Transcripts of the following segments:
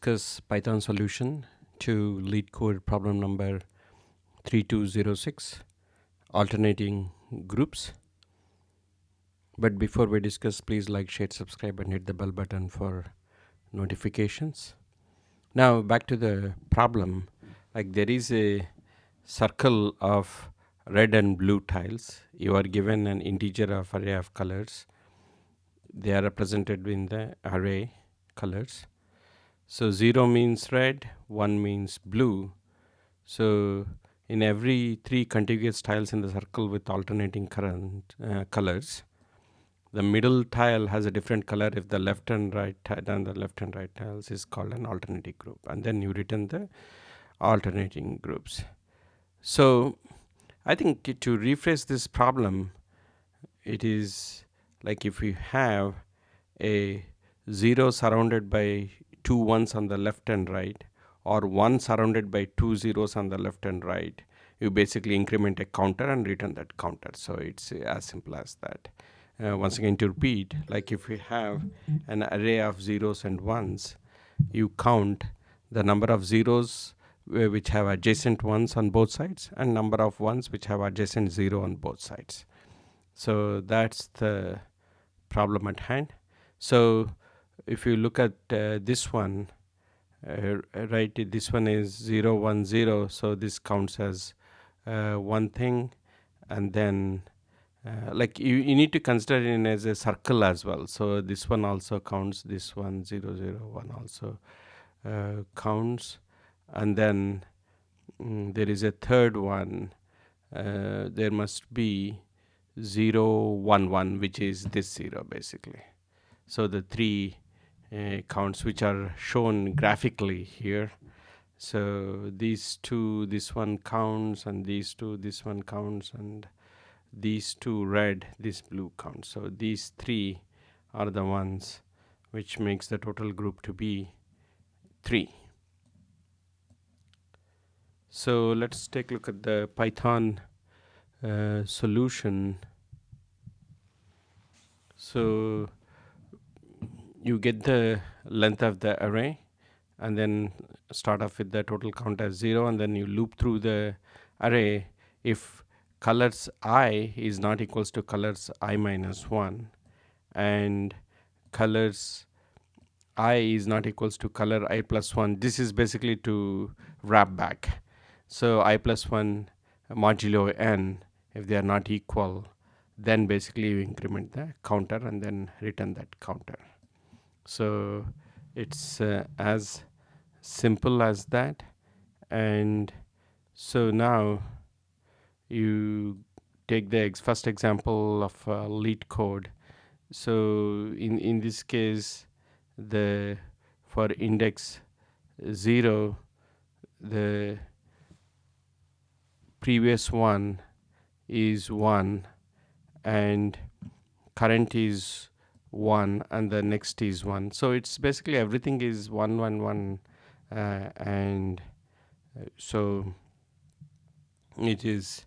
discuss Python solution to LeetCode problem number 3206, alternating groups. But before we discuss, please like, share, subscribe, and hit the bell button for notifications. Now back to the problem. Like there is a circle of red and blue tiles. You are given an integer of array of colors. They are represented in the array colors. So 0 means red, 1 means blue. So in every three contiguous tiles in the circle with alternating colors, the middle tile has a different color if the left and right tiles is called an alternating group, and then you return the alternating groups. So I think to rephrase this problem, it is like if we have a 0 surrounded by two ones on the left and right, or 1 surrounded by two zeros on the left and right, you basically increment a counter and return that counter. So it's as simple as that. Once again, to repeat, like if we have an array of zeros and ones, you count the number of zeros which have adjacent ones on both sides and number of ones which have adjacent 0 on both sides. So that's the problem at hand. So if you look at this one, right, this one is 0 1 0, so this counts as one thing, and then like you need to consider it as a circle as well. So this one also counts, this one 0 0 1 also counts, and then there is a third one. There must be 0 1 1, which is this 0 basically. So the three counts which are shown graphically here. So these two, this one counts, and these two, this one counts, and these two red, this blue counts. So these three are the ones which makes the total group to be 3. So let's take a look at the Python solution. So you get the length of the array and then start off with the total count as 0, and then you loop through the array if colors I is not equals to colors I minus 1 and colors I is not equals to color I plus 1. This is basically to wrap back. So I plus 1 modulo n, if they are not equal, then basically you increment the counter and then return that counter. So it's as simple as that. And so now you take the first example of LeetCode. So in this case, the for index 0, the previous one is 1 and current is 1 and the next is 1. So it's basically everything is 1 1 1 and so it is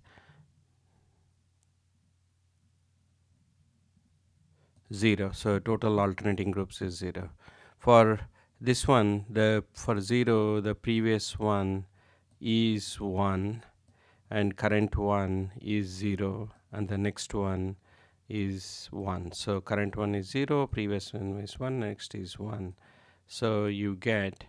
0. So total alternating groups is 0. For this one, for 0, the previous one is 1 and current one is 0 and the next one is 1. So current one is 0, previous one is 1, next is 1. So you get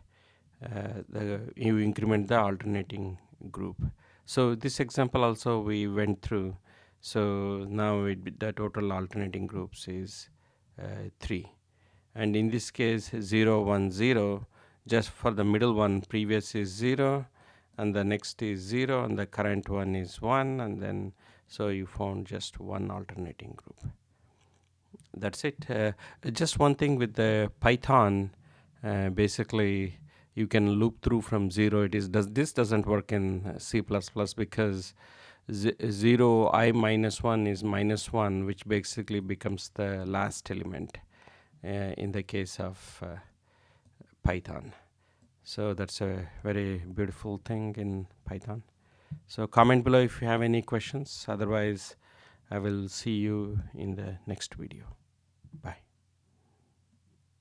you increment the alternating group. So this example also we went through. So now the total alternating groups is 3, and in this case 0 1 0, just for the middle one, previous is 0 and the next is 0 and the current one is 1, and then so you found just one alternating group. That's it. Just one thing with the Python, basically you can loop through from 0. This doesn't work in C++ because 0 I minus 1 is minus 1, which basically becomes the last element in the case of Python. So that's a very beautiful thing in Python. So comment below if you have any questions. Otherwise, I will see you in the next video. Bye.